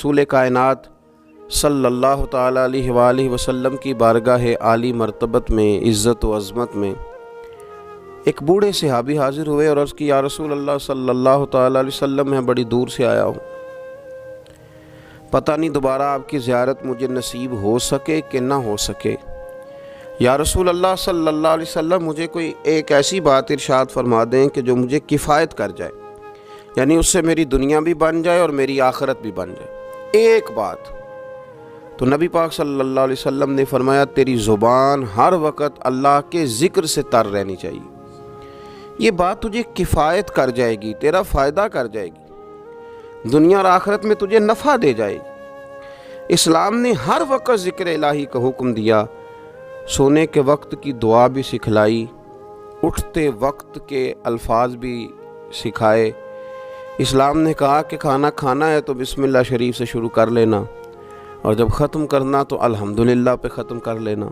रसूल कायनात सल्लल्लाहु ताला अलैहि वालैहि वसल्लम की बारगाह आली मर्तबत में, इज़्ज़त व अज़मत में एक बूढ़े सहाबी हाज़िर हुए और अर्ज़ की, या रसूल अल्लाह सल्लल्लाहु ताला अलैहि वसल्लम, मैं बड़ी दूर से आया हूँ, पता नहीं दोबारा आपकी ज़ियारत मुझे नसीब हो सके कि ना हो सके। या रसूल अल्लाह सल्लल्लाहु अलैहि वसल्लम, मुझे कोई एक ऐसी बात इरशाद फरमा दें कि जो मुझे किफ़ायत कर जाए, यानी उससे मेरी दुनिया भी बन जाए और मेरी आखिरत भी बन जाए, एक बात। तो नबी पाक सल्लल्लाहु अलैहि वसल्लम ने फरमाया, तेरी ज़ुबान हर वक़्त अल्लाह के ज़िक्र से तर रहनी चाहिए, ये बात तुझे किफ़ायत कर जाएगी, तेरा फ़ायदा कर जाएगी, दुनिया और आखिरत में तुझे नफ़ा दे जाएगी। इस्लाम ने हर वक़्त ज़िक्र इलाही का हुक्म दिया, सोने के वक्त की दुआ भी सिखलाई, उठते वक्त के अल्फाज भी सिखाए। इस्लाम ने कहा कि खाना खाना है तो बिस्मिल्लाह शरीफ से शुरू कर लेना, और जब ख़त्म करना तो अल्हम्दुलिल्लाह पे ख़त्म कर लेना।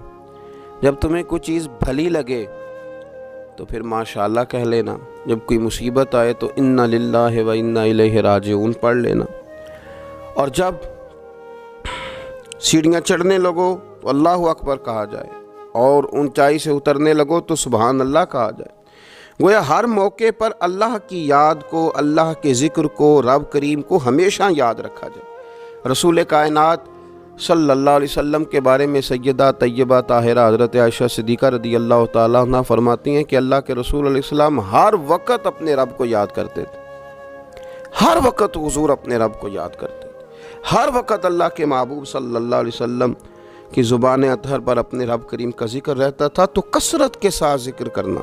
जब तुम्हें कोई चीज़ भली लगे तो फिर माशाअल्लाह कह लेना, जब कोई मुसीबत आए तो इन्ना लिल्लाहि व इन्ना इलैहि राजिऊन पढ़ लेना, और जब सीढ़ियाँ चढ़ने लगो तो अल्लाहु अकबर कहा जाए, और ऊंचाई से उतरने लगो तो सुबहान अल्लाह कहा जाए। गोया हर मौके पर अल्लाह की याद को, अल्लाह के ज़िक्र को, रब करीम को हमेशा याद रखा जाए। रसूल कायनात सल्लल्लाहु अलैहि वसल्लम के बारे में सैयदा तैयबा ताहिरा हज़रत आयशा सिद्दीक़ा रदी अल्लाह ताला अन्हा फरमाती हैं कि अल्लाह के रसूल अलैहिस्सलाम हर वक़्त अपने रब को याद करते थे, हर वक़्त हुज़ूर अपने रब को याद करते थे, हर वक़्त अल्लाह के महबूब सल्लल्लाहु अलैहि वसल्लम की ज़ुबान अतहर पर अपने रब करीम का ज़िक्र रहता था। तो कसरत के साथ ज़िक्र करना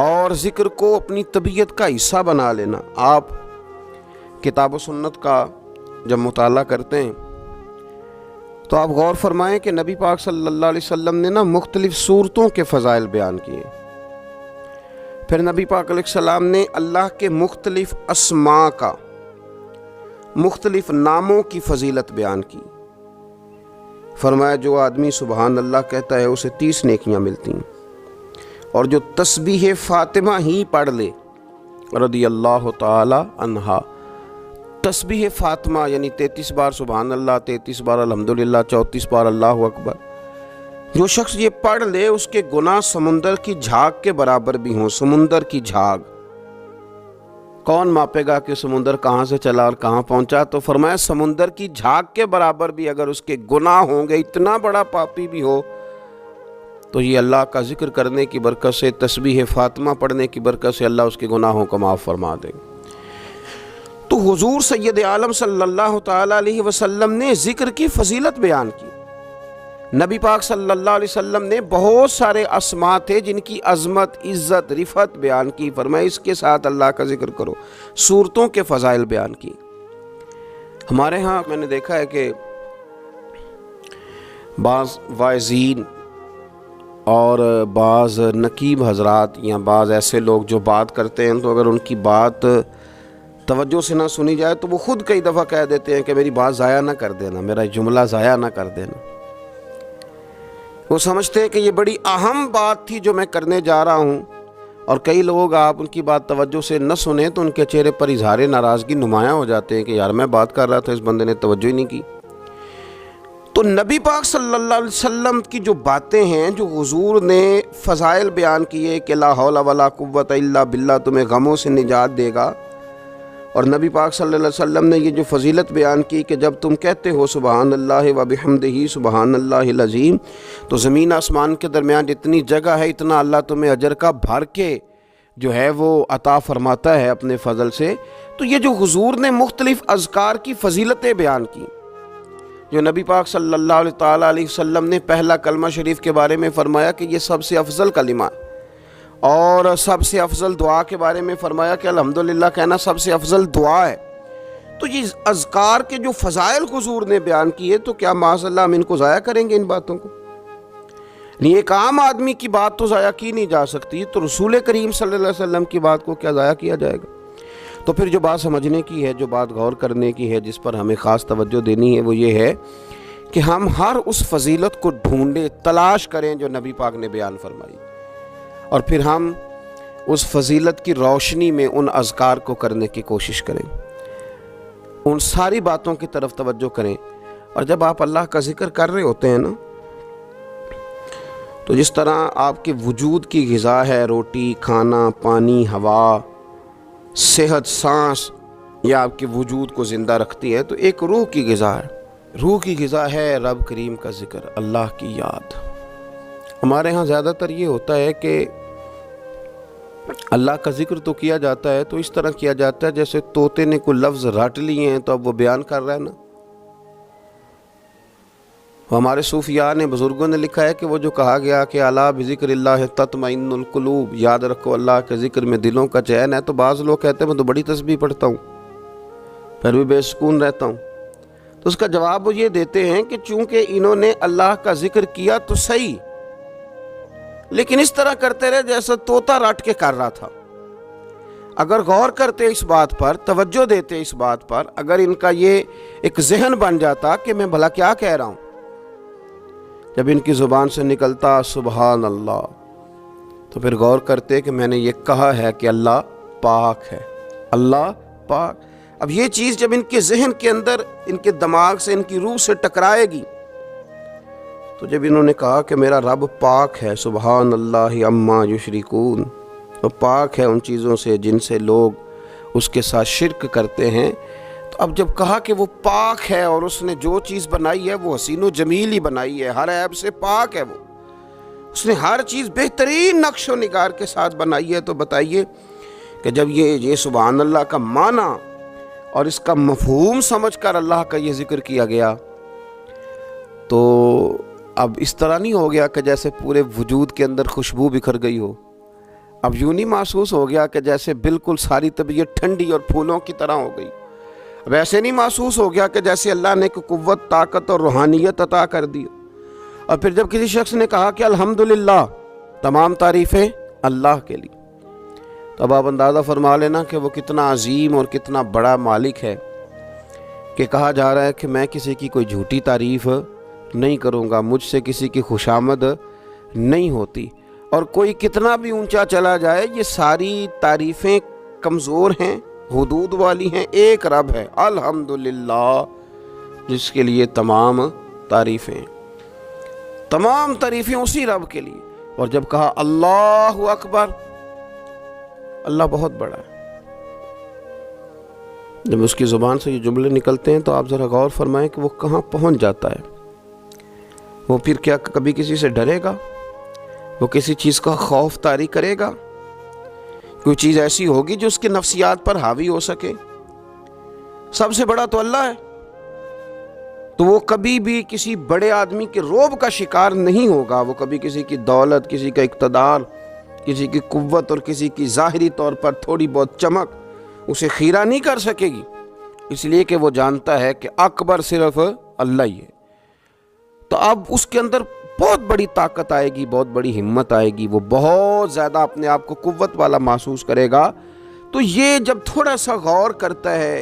और ज़िक्र को अपनी तबीयत का हिस्सा बना लेना। आप किताब व सुन्नत का जब मुताला करते हैं तो आप गौर फरमाएं कि नबी पाक सल्लल्लाहु अलैहि वसल्लम ने ना मुख्तलिफ़ सूरतों के फ़ज़ाइल बयान किए। फिर नबी पाक अलैहिस्सलाम ने अल्लाह के मुख्तलिफ़ अस्मा का, मुख्तलिफ़ नामों की फ़जीलत बयान की। फरमाया, जो आदमी सुबहान अल्लाह कहता है उसे 30 नेकियां मिलती हैं, और जो तस्बीह फ़ातिमा ही पढ़ ले रदी अल्लाह ताला अन्हा, तस्बीह फ़ातिमा यानी 33 बार सुबहान अल्लाह, 33 बार अल्हम्दुलिल्लाह, 34 बार अल्लाहु अकबर, जो शख्स ये पढ़ ले उसके गुनाह समुंदर की झाग के बराबर भी हों। समुंदर की झाग कौन मापेगा कि समुंदर कहाँ से चला और कहाँ पहुँचा? तो फरमाया, समुंदर की झाग के बराबर भी अगर उसके गुनाह होंगे, इतना बड़ा पापी भी हो, तो ये अल्लाह का ज़िक्र करने की बरकत से, तस्बीह फ़ातिमा पढ़ने की बरकत से अल्लाह उसके गुनाहों को माफ़ फरमा देंगे। तो हुज़ूर सैयद आलम सल्लल्लाहु ताला अलैहि वसल्लम ने ज़िक्र की फ़जीलत बयान की। नबी पाक सल्लल्लाहु अलैहि वसल्लम ने बहुत सारे अस्मा थे जिनकी अज़मत, इज़्ज़त, रिफ़त बयान की। फरमाया, इसके साथ अल्लाह का ज़िक्र करो। सूरतों के फ़ज़ाइल बयान की। हमारे यहाँ मैंने देखा है कि बाज़ वाइज़ीन और बाज़ नकीब हज़रात या बाज़ ऐसे लोग जो बात करते हैं, तो अगर उनकी बात तवज्जो से ना सुनी जाए तो वो ख़ुद कई दफ़ा कह देते हैं कि मेरी बात ज़ाया ना कर देना, मेरा जुमला ज़ाया ना कर देना। वो समझते हैं कि ये बड़ी अहम बात थी जो मैं करने जा रहा हूँ, और कई लोग आप उनकी बात तवज्जो से न सुने तो उनके चेहरे पर इज़हार नाराज़गी नुमायाँ हो जाते हैं कि यार मैं बात कर रहा था, इस बंदे ने तवज्जो ही नहीं की। तो नबी पाक सल्लल्लाहु अलैहि वसल्लम की जो बातें हैं, जो हुज़ूर ने फ़ज़ाइल बयान किए कि ला हौला वला कुव्वता इल्ला बिल्लाह, तुम्हें गमों से निजात देगा, और नबी पाक सल्लल्लाहु अलैहि वसल्लम ने ये जो फ़जीलत बयान की कि जब तुम कहते हो सुबहान अल्लाह व बिहम्दिही सुबहान अल्लाहिल अज़ीम, तो ज़मीन आसमान के दरमियान जितनी जगह है इतना अल्लाह तुम्हें अजर का भर के जो है वो अता फ़रमाता है अपने फ़ज़ल से। तो ये जो हुज़ूर ने मुख्तलिफ़ अज़कार की फ़जीलतें बयान की, जो नबी पाक सल्लल्लाहु अलैहि वसल्लम ने पहला कलमा शरीफ के बारे में फ़रमाया कि ये सबसे अफजल कलिमा है, और सबसे अफजल दुआ के बारे में फ़रमाया कि अल्हम्दुलिल्लाह कहना सबसे अफजल दुआ है। तो ये अज़कार के जो फ़ज़ाइल हुज़ूर ने बयान किए, तो क्या माज़अल्लाह हम इनको ज़ाया करेंगे इन बातों को? नहीं, एक आम आदमी की बात तो ज़ाया की नहीं जा सकती, तो रसूल करीम सल्लल्लाहु अलैहि वसल्लम की बात को क्या ज़ाया किया जाएगा? तो फिर जो बात समझने की है, जो बात गौर करने की है, जिस पर हमें ख़ास तवज्जो देनी है, वो ये है कि हम हर उस फजीलत को ढूंढें, तलाश करें जो नबी पाक ने बयान फरमाई, और फिर हम उस फजीलत की रोशनी में उन अज़कार को करने की कोशिश करें। उन सारी बातों की तरफ तवज्जो करें। और जब आप अल्लाह का जिक्र कर रहे होते हैं ना, तो जिस तरह आपके वजूद की ग़िज़ा है, रोटी, खाना, पानी, हवा, सेहत, सांस, ये आपके वजूद को ज़िंदा रखती है, तो एक रूह की ग़िज़ा है। रूह की ग़िज़ा है रब करीम का ज़िक्र, अल्लाह की याद। हमारे यहाँ ज़्यादातर ये होता है कि अल्लाह का ज़िक्र तो किया जाता है तो इस तरह किया जाता है जैसे तोते ने कोई लफ्ज़ रट लिए हैं तो अब वो बयान कर रहा है ना। हमारे सूफिया ने, बुज़ुर्गों ने लिखा है कि वो जो कहा गया कि अला बिज़िक्रिल्लाह तत्मइन्नुल कुलूब, याद रखो अल्लाह के ज़िक्र में दिलों का चैन है। तो बाज़ लोग कहते हैं मैं तो बड़ी तस्बीह पढ़ता हूँ फिर भी बेसुकून रहता हूँ। तो उसका जवाब वो ये देते हैं कि चूँकि इन्होंने अल्लाह का ज़िक्र किया तो सही, लेकिन इस तरह करते रहे जैसा तोता रट के कर रहा था। अगर गौर करते इस बात पर, तवज्जो देते इस बात पर, अगर इनका ये एक जहन बन जाता कि मैं भला क्या कह रहा हूँ, जब इनकी ज़ुबान से निकलता सुबहान अल्लाह, तो फिर गौर करते कि मैंने ये कहा है कि अल्लाह पाक है, अल्लाह पाक। अब ये चीज़ जब इनके जहन के अंदर, इनके दिमाग से, इनकी रूह से टकराएगी, तो जब इन्होंने कहा कि मेरा रब पाक है, सुबहान अल्लाह अम्मा युशरिकून, तो पाक है उन चीज़ों से जिनसे लोग उसके साथ शिरक करते हैं। तो अब जब कहा कि वो पाक है और उसने जो चीज़ बनाई है वो हसीन व जमील ही बनाई है, हर ऐब से पाक है, वो उसने हर चीज़ बेहतरीन नक्श व निगार के साथ बनाई है, तो बताइए कि जब ये सुबहान अल्लाह का माना और इसका मफहूम समझकर अल्लाह का ये ज़िक्र किया गया, तो अब इस तरह नहीं हो गया कि जैसे पूरे वजूद के अंदर खुशबू बिखर गई हो। अब यूँ नहीं महसूस हो गया कि जैसे बिल्कुल सारी तबीयत ठंडी और फूलों की तरह हो गई। अब ऐसे नहीं महसूस हो गया कि जैसे अल्लाह ने कोई कुव्वत, ताकत और रूहानियत अता कर दी। और फिर जब किसी शख्स ने कहा कि अल्हम्दुलिल्लाह, तमाम तारीफ़ें अल्लाह के लिए, तब आप अंदाज़ा फरमा लेना कि वो कितना अजीम और कितना बड़ा मालिक है कि कहा जा रहा है कि मैं किसी की कोई झूठी तारीफ़ नहीं करूँगा, मुझसे किसी की खुशामद नहीं होती। और कोई कितना भी ऊंचा चला जाए, ये सारी तारीफ़ें कमज़ोर हैं, हुदूद वाली हैं। एक रब है अल्हम्दुलिल्लाह, जिसके लिए तमाम तारीफ़ें, तमाम तारीफ़ें उसी रब के लिए। और जब कहा अल्लाहु अकबर, अल्लाह बहुत बड़ा है, जब उसकी ज़ुबान से ये जुमले निकलते हैं तो आप ज़रा गौर फरमाएं कि वो कहाँ पहुँच जाता है। वो फिर क्या कभी किसी से डरेगा? वो किसी चीज़ का खौफ तारी करेगा? कोई चीज़ ऐसी होगी जो उसके नफ्सियात पर हावी हो सके? सबसे बड़ा तो अल्लाह है, तो वो कभी भी किसी बड़े आदमी के रोब का शिकार नहीं होगा। वो कभी किसी की दौलत, किसी का इक़्तिदार, किसी की कुव्वत और किसी की ज़ाहिरी तौर पर थोड़ी बहुत चमक उसे खीरा नहीं कर सकेगी, इसलिए कि वो जानता है कि अकबर सिर्फ अल्लाह ही है। तो अब उसके अंदर बहुत बड़ी ताकत आएगी, बहुत बड़ी हिम्मत आएगी, वो बहुत ज़्यादा अपने आप को कुव्वत वाला महसूस करेगा। तो ये जब थोड़ा सा गौर करता है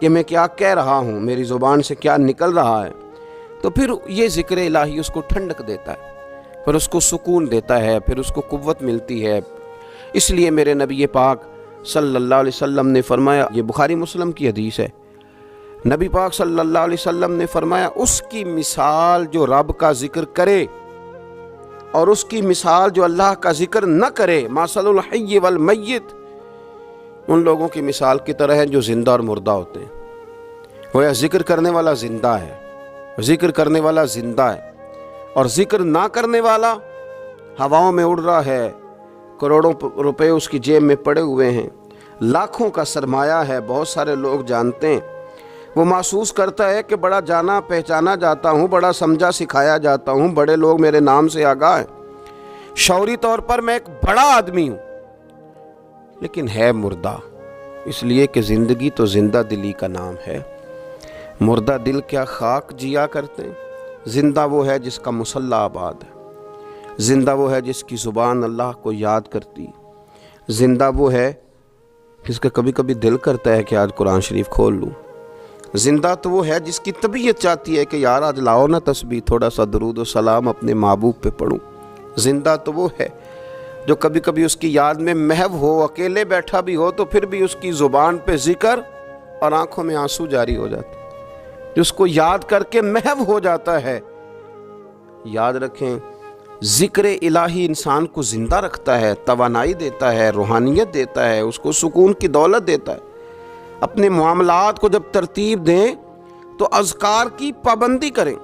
कि मैं क्या कह रहा हूँ, मेरी ज़ुबान से क्या निकल रहा है, तो फिर ये ज़िक्र इलाही उसको ठंडक देता है, फिर उसको सुकून देता है, फिर उसको कुव्वत मिलती है। इसलिए मेरे नबी पाक सल्लल्लाहु अलैहि वसल्लम ने फरमाया, ये बुखारी मुस्लिम की हदीस है, नबी पाक सल्लल्लाहु अलैहि वसल्लम ने फरमाया, उसकी मिसाल जो रब का जिक्र करे और उसकी मिसाल जो अल्लाह का जिक्र न करे, मसलुल हय्य वल मय्यित, उन लोगों की मिसाल की तरह है जो जिंदा और मुर्दा होते हैं। गोया जिक्र करने वाला जिंदा है, जिक्र करने वाला जिंदा है, और जिक्र ना करने वाला हवाओं में उड़ रहा है, करोड़ों रुपए उसकी जेब में पड़े हुए हैं, लाखों का सरमाया है, बहुत सारे लोग जानते हैं। वो महसूस करता है कि बड़ा जाना पहचाना जाता हूँ, बड़ा समझा सिखाया जाता हूँ, बड़े लोग मेरे नाम से आगाह हैं, शौरी तौर पर मैं एक बड़ा आदमी हूँ, लेकिन है मुर्दा। इसलिए कि ज़िंदगी तो जिंदा दिली का नाम है। मुर्दा दिल क्या खाक जिया करते हैं। ज़िंदा वो है जिसका मुसल्ला आबाद है, ज़िंदा वो है जिसकी ज़ुबान अल्लाह को याद करती, ज़िंदा वो है जिसका कभी कभी दिल करता है कि आज कुरान शरीफ खोल लूँ। ज़िंदा तो वो है जिसकी तबीयत चाहती है कि यार आज लाओ ना तस्बीह, थोड़ा सा दरूद व सलाम अपने महबूब पे पढ़ूँ। ज़िंदा तो वो है जो कभी कभी उसकी याद में महव हो, अकेले बैठा भी हो तो फिर भी उसकी ज़ुबान पे ज़िक्र اور آنکھوں میں آنسو جاری ہو جاتے ہیں، جس کو یاد کر کے محو ہو جاتا ہے۔ یاد رکھیں، ذکر الہی انسان کو زندہ رکھتا ہے، توانائی دیتا ہے، روحانیت دیتا ہے، اس کو سکون کی دولت دیتا ہے۔ اپنے معاملات کو جب ترتیب دیں تو اذکار کی پابندی کریں۔